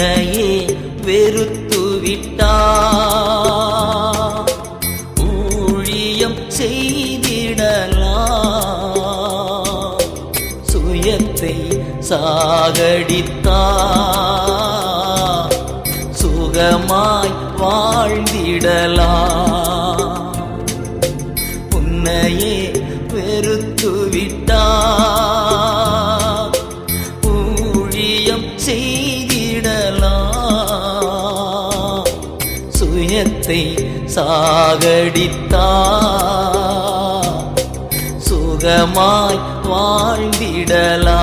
உன்னையே வெறுத்து விட்டார். ஊழியம் செய்திடலாம், சுயத்தை சாகடித்தார். சுகமாய் வாழ்ந்திடலாம். உன்னையே வெறுத்து விட்டார். ஊழியம் செய்திடலாம், சுயத்தை சாகடித்தார். சுகமாய் வாழ்ந்திடலாம்.